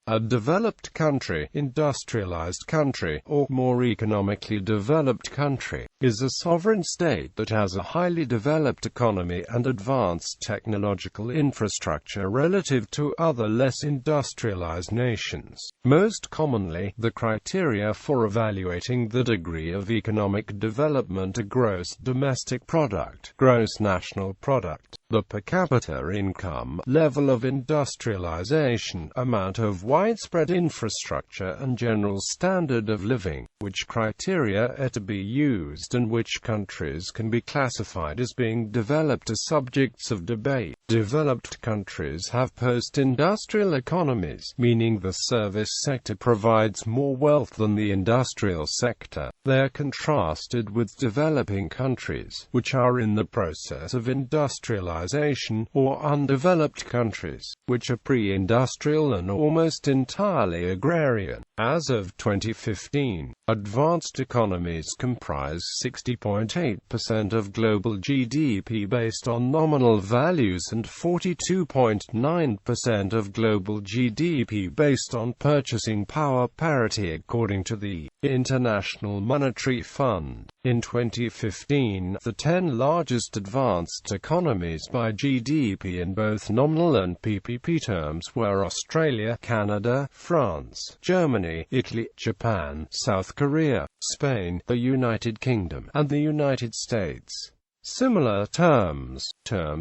A developed country, industrialized country, or more economically developed country, is a sovereign state that has a highly developed economy and advanced technological infrastructure relative to other less industrialized nations. Most commonly, the criteria for evaluating the degree of economic development are gross domestic product, gross national product, the per capita income, level of industrialization, amount of widespread infrastructure and general standard of living. Which criteria are to be used and which countries can be classified as being developed are subjects of debate. Developed countries have post-industrial economies, meaning the service sector provides more wealth than the industrial sector. They are contrasted with developing countries, which are in the process of industrialization, or undeveloped countries, which are pre-industrial and almost entirely agrarian. As of 2015, advanced economies comprise 60.8% of global GDP based on nominal values and 42.9% of global GDP based on purchasing power parity according to the International Monetary Fund. In 2015, the 10 largest advanced economies by GDP in both nominal and PPP terms were Australia, Canada, France, Germany, Italy, Japan, South Korea, Spain, the United Kingdom, and the United States. Similar terms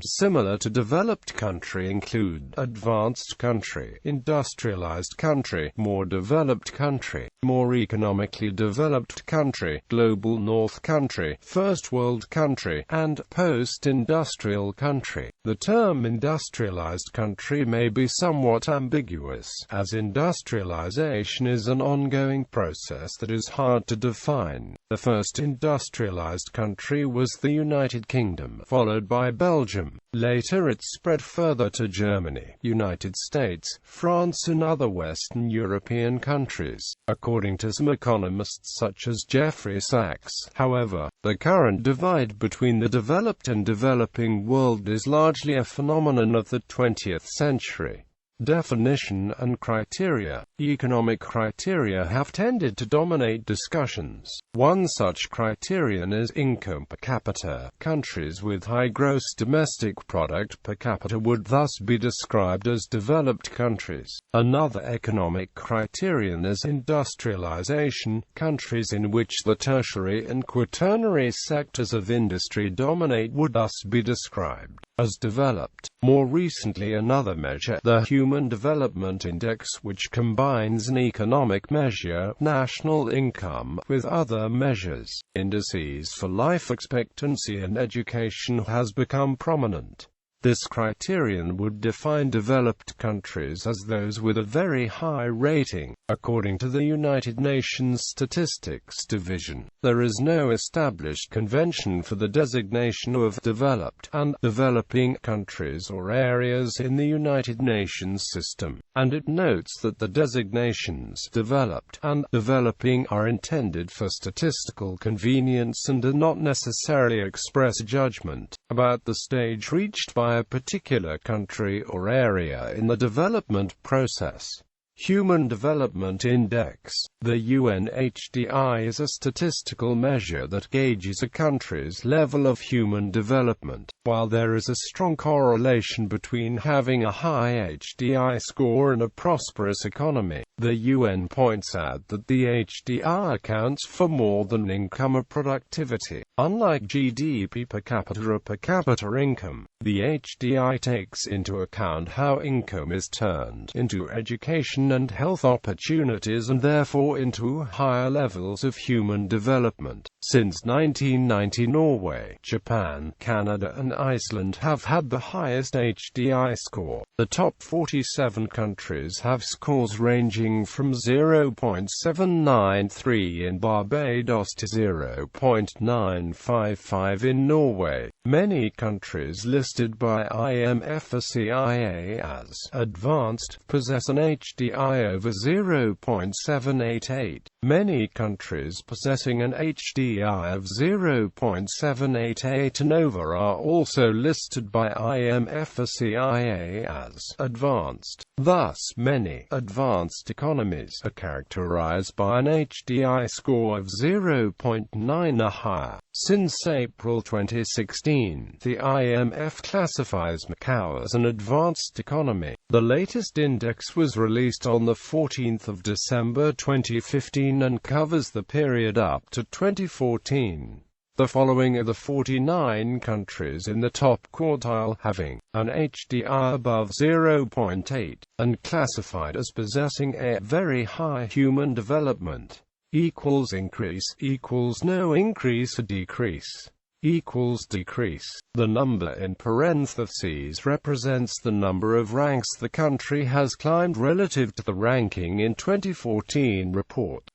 similar to developed country include advanced country, industrialized country, more developed country, more economically developed country, global north country, first world country, and post-industrial country. The term industrialized country may be somewhat ambiguous, as industrialization is an ongoing process that is hard to define. The first industrialized country was the United Kingdom, followed by Belgium. Later it spread further to Germany, United States, France and other Western European countries, according to some economists such as Jeffrey Sachs. However, the current divide between the developed and developing world is largely a phenomenon of the 20th century. Definition and criteria. Economic criteria have tended to dominate discussions. One such criterion is income per capita. Countries with high gross domestic product per capita would thus be described as developed countries. Another economic criterion is industrialization. Countries in which the tertiary and quaternary sectors of industry dominate would thus be described as developed. More recently, another measure, the Human Development Index, which combines an economic measure, national income, with other measures, indices for life expectancy and education, has become prominent. This criterion would define developed countries as those with a very high rating. According to the United Nations Statistics Division, there is no established convention for the designation of developed and developing countries or areas in the United Nations system, and it notes that the designations developed and developing are intended for statistical convenience and do not necessarily express judgment about the stage reached by a particular country or area in the development process. Human Development Index. The UNHDI is a statistical measure that gauges a country's level of human development. While there is a strong correlation between having a high HDI score and a prosperous economy, the UN points out that the HDI accounts for more than income or productivity. Unlike GDP per capita or per capita income, the HDI takes into account how income is turned into education and health opportunities and therefore into higher levels of human development. Since 1990, Norway, Japan, Canada and Iceland have had the highest HDI score. The top 47 countries have scores ranging from 0.793 in Barbados to 0.955 in Norway. Many countries listed by IMF or CIA as advanced possess an HDI HDI over 0.788. Many countries possessing an HDI of 0.788 and over are also listed by IMF or CIA as advanced. Thus, many advanced economies are characterized by an HDI score of 0.9 or higher. Since April 2016, the IMF classifies Macau as an advanced economy. The latest index was released on the 14th of December 2015 and covers the period up to 2014. The following are the 49 countries in the top quartile having an HDI above 0.8, and classified as possessing a very high human development. Equals increase, equals no increase or decrease, equals decrease. The number in parentheses represents the number of ranks the country has climbed relative to the ranking in 2014 report.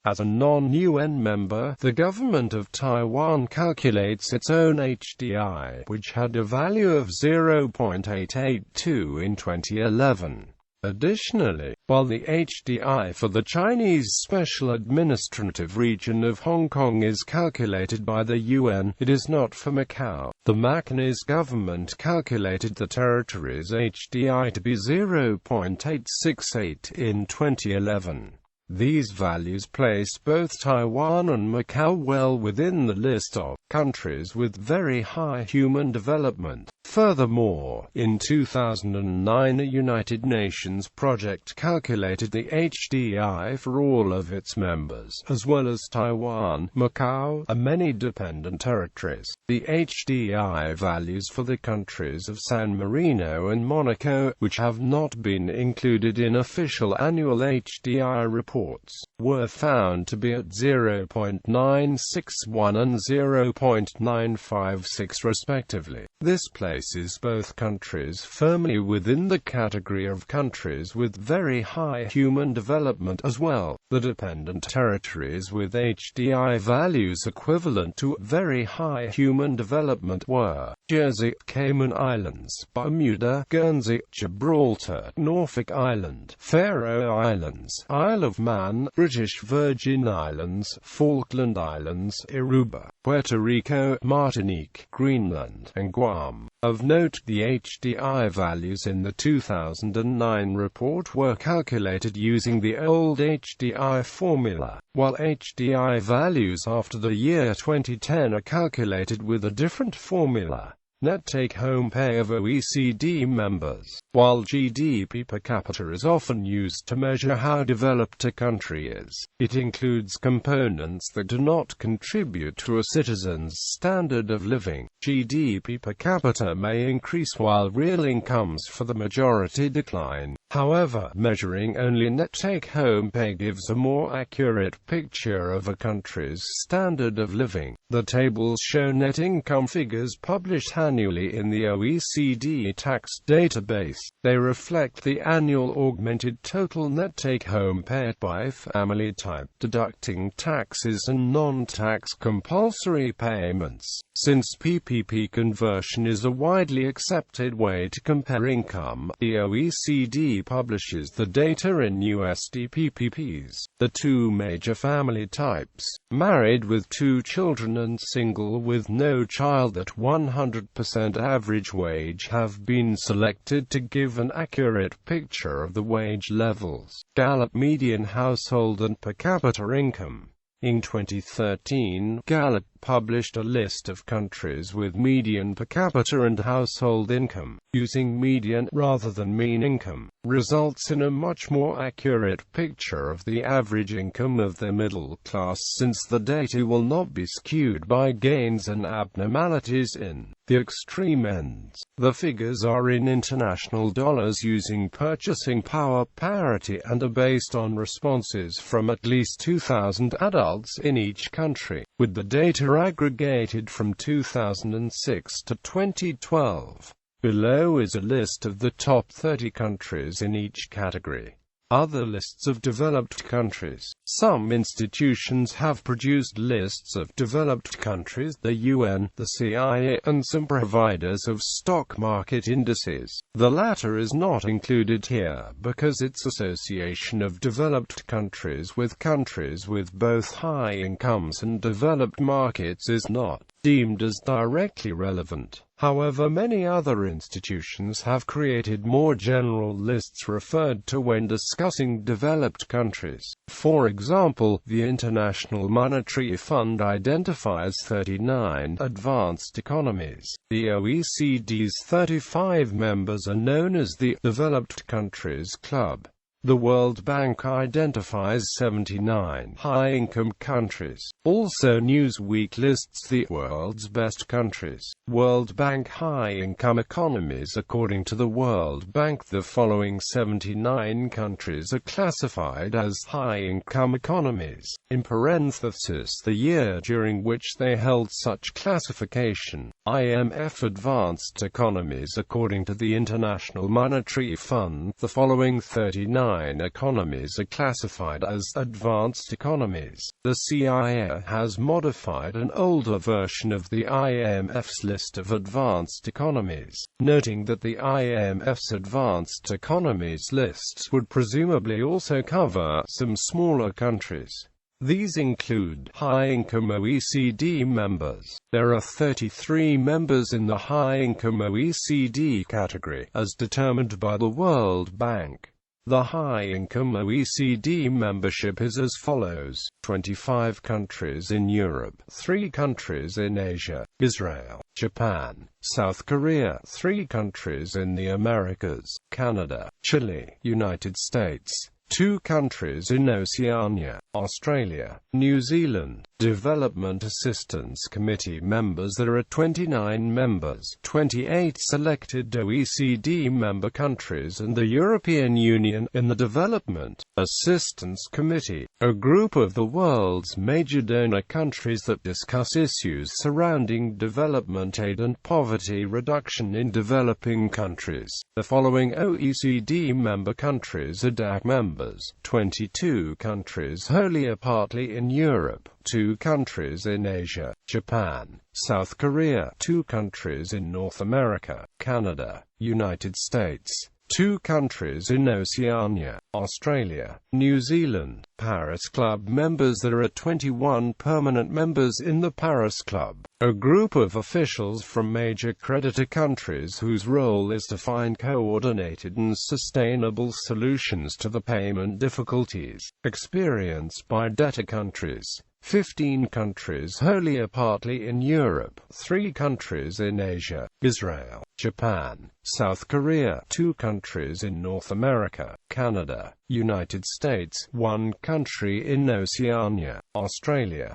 As a non-UN member, the government of Taiwan calculates its own HDI, which had a value of 0.882 in 2011. Additionally, while the HDI for the Chinese Special Administrative Region of Hong Kong is calculated by the UN, it is not for Macau. The Macanese government calculated the territory's HDI to be 0.868 in 2011. These values place both Taiwan and Macau well within the list of countries with very high human development. Furthermore, in 2009 a United Nations project calculated the HDI for all of its members, as well as Taiwan, Macau, and many dependent territories. The HDI values for the countries of San Marino and Monaco, which have not been included in official annual HDI reports, were found to be at 0.961 and 0.956 respectively. This places both countries firmly within the category of countries with very high human development as well. The dependent territories with HDI values equivalent to very high human development were Jersey, Cayman Islands, Bermuda, Guernsey, Gibraltar, Norfolk Island, Faroe Islands, Isle of Man, British Virgin Islands, Falkland Islands, Aruba, Puerto Rico, Martinique, Greenland, and Guam. Of note, the HDI values in the 2009 report were calculated using the old HDI formula, while HDI values after the year 2010 are calculated with a different formula. Net take-home pay of OECD members. While GDP per capita is often used to measure how developed a country is, it includes components that do not contribute to a citizen's standard of living. GDP per capita may increase while real incomes for the majority decline. However, measuring only net take-home pay gives a more accurate picture of a country's standard of living. The tables show net income figures published annually in the OECD tax database. They reflect the annual augmented total net take-home pay by family type, deducting taxes and non-tax compulsory payments. Since PPP conversion is a widely accepted way to compare income, the OECD publishes the data in USD PPPs. The two major family types, married with 2 children and single with no child at 100% average wage, have been selected to give an accurate picture of the wage levels, Gallup median household and per capita income. In 2013, Gallup published a list of countries with median per capita and household income. Using median rather than mean income results in a much more accurate picture of the average income of the middle class, since the data will not be skewed by gains and abnormalities in the extreme ends. The figures are in international dollars using purchasing power parity and are based on responses from at least 2,000 adults in each country, with the data aggregated from 2006 to 2012. Below is a list of the top 30 countries in each category. Other lists of developed countries. Some institutions have produced lists of developed countries, the UN, the CIA, and some providers of stock market indices. The latter is not included here because its association of developed countries with both high incomes and developed markets is not deemed as directly relevant. However, many other institutions have created more general lists referred to when discussing developed countries. For example, the International Monetary Fund identifies 39 advanced economies. The OECD's 35 members are known as the Developed Countries Club. The World Bank identifies 79 high-income countries. Also, Newsweek lists the world's best countries. World Bank high-income economies. According to the World Bank, the following 79 countries are classified as high-income economies. In parenthesis, the year during which they held such classification. IMF advanced economies. According to the International Monetary Fund, the following 39 economies are classified as advanced economies. The CIA has modified an older version of the IMF's list of advanced economies, noting that the IMF's advanced economies list would presumably also cover some smaller countries. These include high-income OECD members. There are 33 members in the high-income OECD category, as determined by the World Bank. The high-income OECD membership is as follows: 25 countries in Europe, 3 countries in Asia, Israel, Japan, South Korea, 3 countries in the Americas, Canada, Chile, United States, 2 countries in Oceania, Australia, New Zealand. Development Assistance Committee members. There are 29 members, 28 selected OECD member countries and the European Union. In the Development Assistance Committee, a group of the world's major donor countries that discuss issues surrounding development aid and poverty reduction in developing countries. The following OECD member countries are DAC members: 22 countries wholly or partly in Europe, 2 countries in Asia, Japan, South Korea, 2 countries in North America, Canada, United States, 2 countries in Oceania, Australia, New Zealand. Paris Club members. There are 21 permanent members in the Paris Club, a group of officials from major creditor countries whose role is to find coordinated and sustainable solutions to the payment difficulties experienced by debtor countries. 15 countries wholly or partly in Europe, 3 countries in Asia, Israel, Japan, South Korea, 2 countries in North America, Canada, United States, 1 country in Oceania, Australia,